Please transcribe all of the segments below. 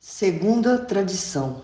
Segunda tradição.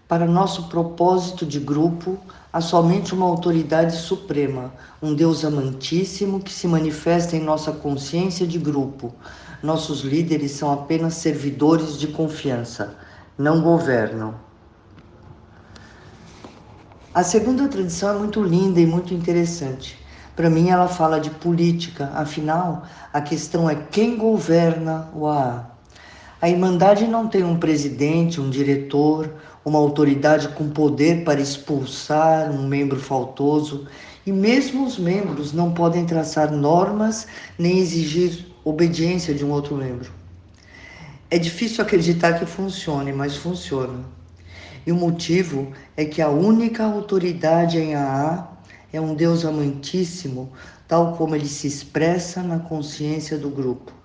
Para nosso propósito de grupo, há somente uma autoridade suprema, um Deus amantíssimo que se manifesta em nossa consciência de grupo. Nossos líderes são apenas servidores de confiança, não governam. A segunda tradição é muito linda e muito interessante. Para mim, ela fala de política, afinal, a questão é quem governa o AA. A Irmandade não tem um presidente, um diretor, uma autoridade com poder para expulsar um membro faltoso, e mesmo os membros não podem traçar normas nem exigir obediência de um outro membro. É difícil acreditar que funcione, mas funciona. E o motivo é que a única autoridade em AA é um Deus amantíssimo, tal como ele se expressa na consciência do grupo.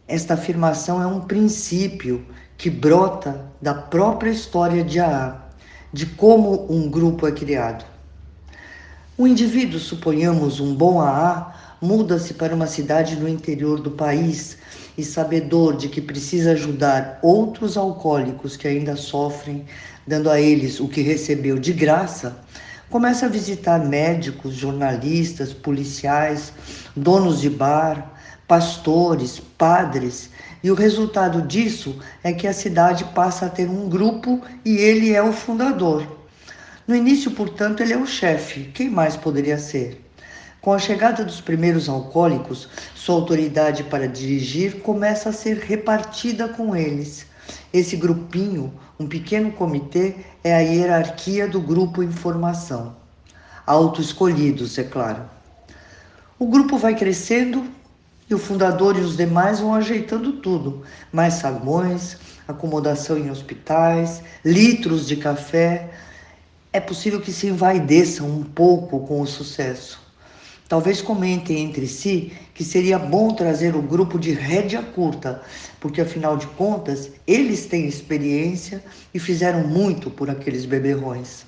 Esta afirmação é um princípio que brota da própria história de AA, de como um grupo é criado. O indivíduo, suponhamos um bom AA, muda-se para uma cidade no interior do país e, sabedor de que precisa ajudar outros alcoólicos que ainda sofrem, dando a eles o que recebeu de graça, começa a visitar médicos, jornalistas, policiais, donos de bar, pastores, padres, e o resultado disso é que a cidade passa a ter um grupo e ele é o fundador. No início, portanto, ele é o chefe. Quem mais poderia ser? Com a chegada dos primeiros alcoólicos, sua autoridade para dirigir começa a ser repartida com eles. Esse grupinho, um pequeno comitê, é a hierarquia do grupo em formação. Autoescolhidos, é claro. O grupo vai crescendo e o fundador e os demais vão ajeitando tudo. Mais sabões, acomodação em hospitais, litros de café. É possível que se envaideçam um pouco com o sucesso. Talvez comentem entre si que seria bom trazer o grupo de rédea curta, porque afinal de contas, eles têm experiência e fizeram muito por aqueles beberrões.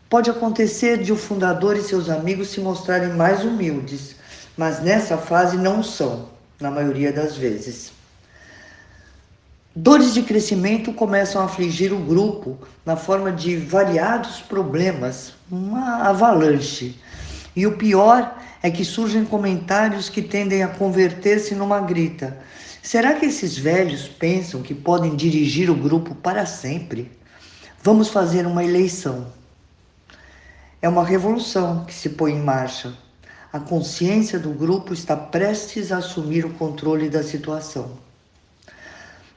Pode acontecer de o fundador e seus amigos se mostrarem mais humildes, mas nessa fase não são, na maioria das vezes. Dores de crescimento começam a afligir o grupo na forma de variados problemas, uma avalanche. E o pior é que surgem comentários que tendem a converter-se numa grita. Será que esses velhos pensam que podem dirigir o grupo para sempre? Vamos fazer uma eleição. É uma revolução que se põe em marcha. A consciência do grupo está prestes a assumir o controle da situação.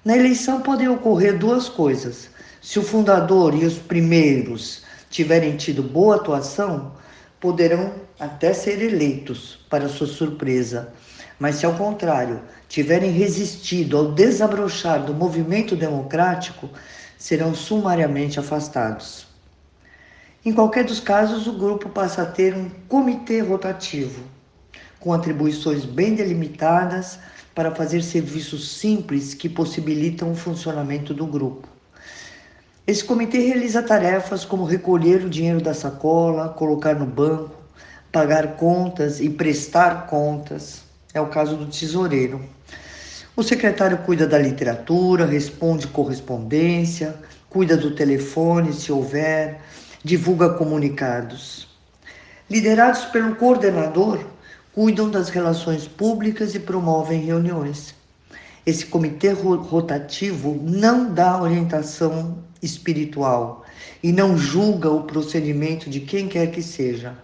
Na eleição podem ocorrer duas coisas. Se o fundador e os primeiros tiverem tido boa atuação, poderão até ser eleitos, para sua surpresa. Mas se ao contrário, tiverem resistido ao desabrochar do movimento democrático, serão sumariamente afastados. Em qualquer dos casos, o grupo passa a ter um comitê rotativo, com atribuições bem delimitadas para fazer serviços simples que possibilitam o funcionamento do grupo. Esse comitê realiza tarefas como recolher o dinheiro da sacola, colocar no banco, pagar contas e prestar contas. É o caso do tesoureiro. O secretário cuida da literatura, responde correspondência, cuida do telefone, se houver, divulga comunicados. Liderados pelo coordenador, cuidam das relações públicas e promovem reuniões. Esse comitê rotativo não dá orientação espiritual e não julga o procedimento de quem quer que seja.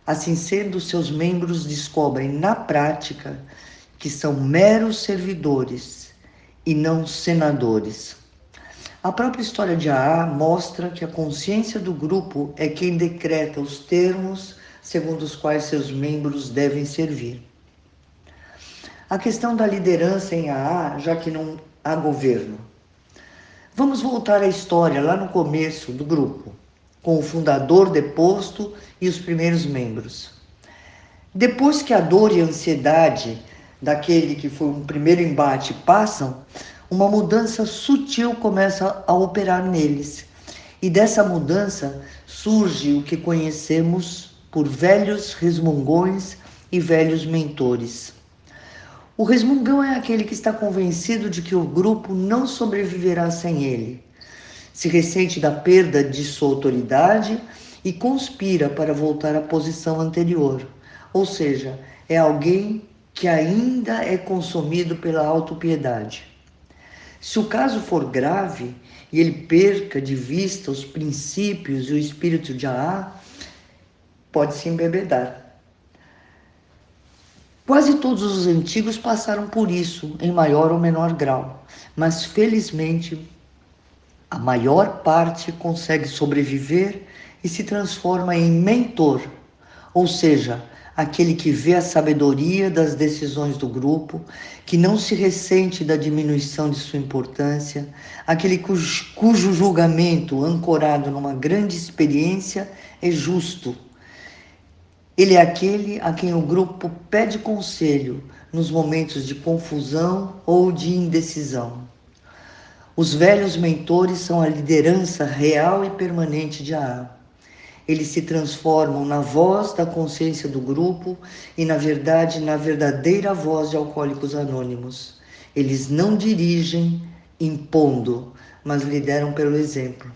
Assim sendo, seus membros descobrem na prática que são meros servidores e não senadores. A própria história de AA mostra que a consciência do grupo é quem decreta os termos segundo os quais seus membros devem servir. A questão da liderança em AA, já que não há governo. Vamos voltar à história lá no começo do grupo, com o fundador deposto e os primeiros membros. Depois que a dor e a ansiedade daquele que foi um primeiro embate passam, uma mudança sutil começa a operar neles. E dessa mudança surge o que conhecemos por velhos resmungões e velhos mentores. O resmungão é aquele que está convencido de que o grupo não sobreviverá sem ele. Se ressente da perda de sua autoridade e conspira para voltar à posição anterior. Ou seja, é alguém que ainda é consumido pela autopiedade. Se o caso for grave e ele perca de vista os princípios e o espírito de Ahá, pode se embebedar. Quase todos os antigos passaram por isso, em maior ou menor grau, mas felizmente a maior parte consegue sobreviver e se transforma em mentor, ou seja, aquele que vê a sabedoria das decisões do grupo, que não se ressente da diminuição de sua importância, aquele cujo julgamento, ancorado numa grande experiência, é justo. Ele é aquele a quem o grupo pede conselho nos momentos de confusão ou de indecisão. Os velhos mentores são a liderança real e permanente de Ahá. Eles se transformam na voz da consciência do grupo e, na verdade, na verdadeira voz de Alcoólicos Anônimos. Eles não dirigem impondo, mas lideram pelo exemplo.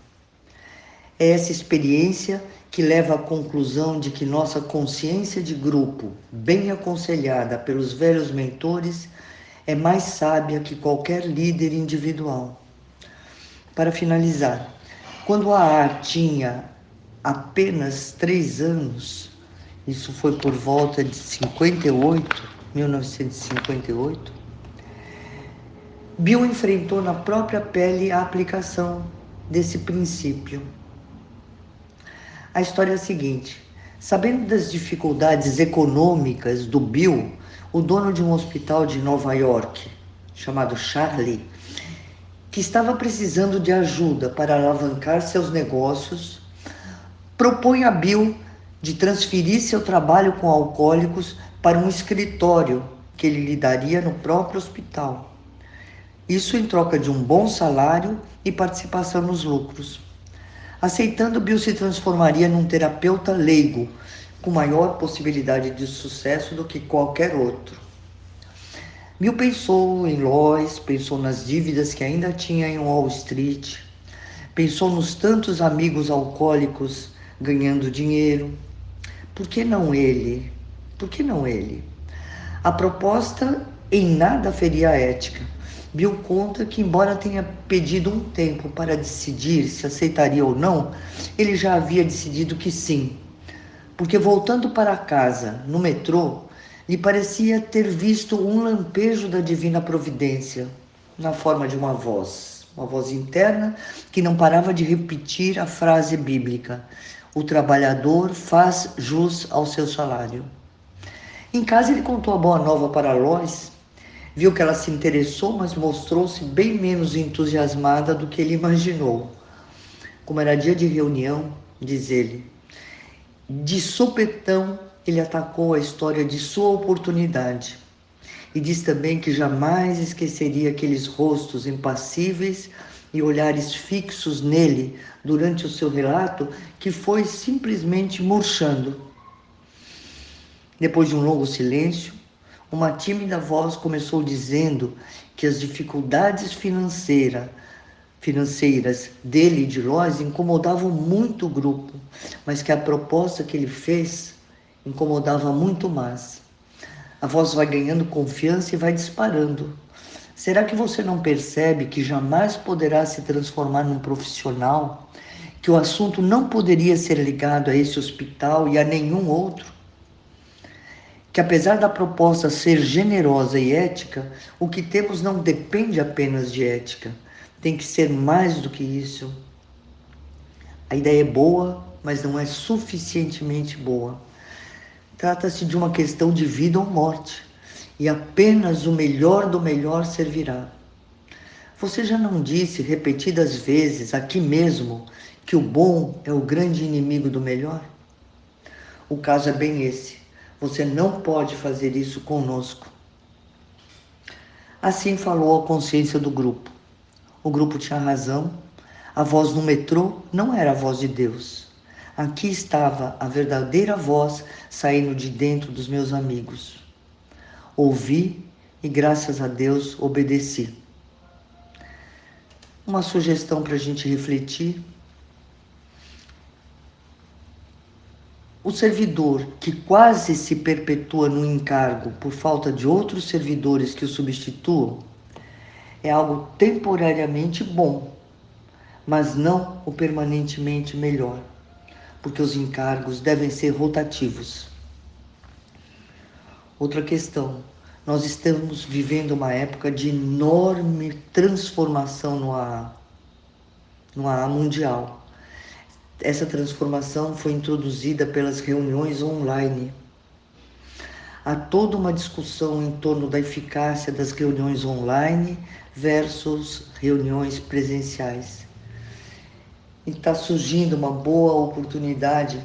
É essa experiência que leva à conclusão de que nossa consciência de grupo, bem aconselhada pelos velhos mentores, é mais sábia que qualquer líder individual. Para finalizar, quando a tinha apenas 3 anos, isso foi por volta de 1958, Bill enfrentou na própria pele a aplicação desse princípio. A história é a seguinte: sabendo das dificuldades econômicas do Bill, o dono de um hospital de Nova York, chamado Charlie, que estava precisando de ajuda para alavancar seus negócios, propõe a Bill de transferir seu trabalho com alcoólicos para um escritório que ele lhe daria no próprio hospital. Isso em troca de um bom salário e participação nos lucros. Aceitando, Bill se transformaria num terapeuta leigo, com maior possibilidade de sucesso do que qualquer outro. Bill pensou em Lois, pensou nas dívidas que ainda tinha em Wall Street, pensou nos tantos amigos alcoólicos ganhando dinheiro. Por que não ele? Por que não ele? A proposta em nada feria a ética. Bill conta que, embora tenha pedido um tempo para decidir se aceitaria ou não, ele já havia decidido que sim. Porque voltando para casa, no metrô, lhe parecia ter visto um lampejo da divina providência, na forma de uma voz interna que não parava de repetir a frase bíblica: o trabalhador faz jus ao seu salário. Em casa ele contou a boa nova para Lois, viu que ela se interessou, mas mostrou-se bem menos entusiasmada do que ele imaginou. Como era dia de reunião, diz ele, de sopetão ele atacou a história de sua oportunidade. E diz também que jamais esqueceria aqueles rostos impassíveis e olhares fixos nele durante o seu relato, que foi simplesmente murchando. Depois de um longo silêncio, uma tímida voz começou dizendo que as dificuldades financeiras dele e de Lois incomodavam muito o grupo, mas que a proposta que ele fez incomodava muito mais. A voz vai ganhando confiança e vai disparando. Será que você não percebe que jamais poderá se transformar num profissional? Que o assunto não poderia ser ligado a esse hospital e a nenhum outro? Que apesar da proposta ser generosa e ética, o que temos não depende apenas de ética. Tem que ser mais do que isso. A ideia é boa, mas não é suficientemente boa. Trata-se de uma questão de vida ou morte, e apenas o melhor do melhor servirá. Você já não disse repetidas vezes aqui mesmo que o bom é o grande inimigo do melhor? O caso é bem esse. Você não pode fazer isso conosco. Assim falou a consciência do grupo. O grupo tinha razão. A voz no metrô não era a voz de Deus. Aqui estava a verdadeira voz saindo de dentro dos meus amigos. Ouvi, e graças a Deus obedeci. Uma sugestão para a gente refletir: o servidor que quase se perpetua no encargo por falta de outros servidores que o substituam é algo temporariamente bom, mas não o permanentemente melhor, porque os encargos devem ser rotativos. Outra questão: nós estamos vivendo uma época de enorme transformação no AA mundial. Essa transformação foi introduzida pelas reuniões online. Há toda uma discussão em torno da eficácia das reuniões online versus reuniões presenciais. E está surgindo uma boa oportunidade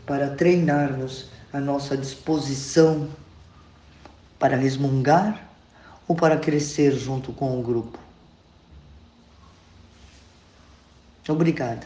para treinarmos a nossa disposição para resmungar ou para crescer junto com o grupo. Obrigada.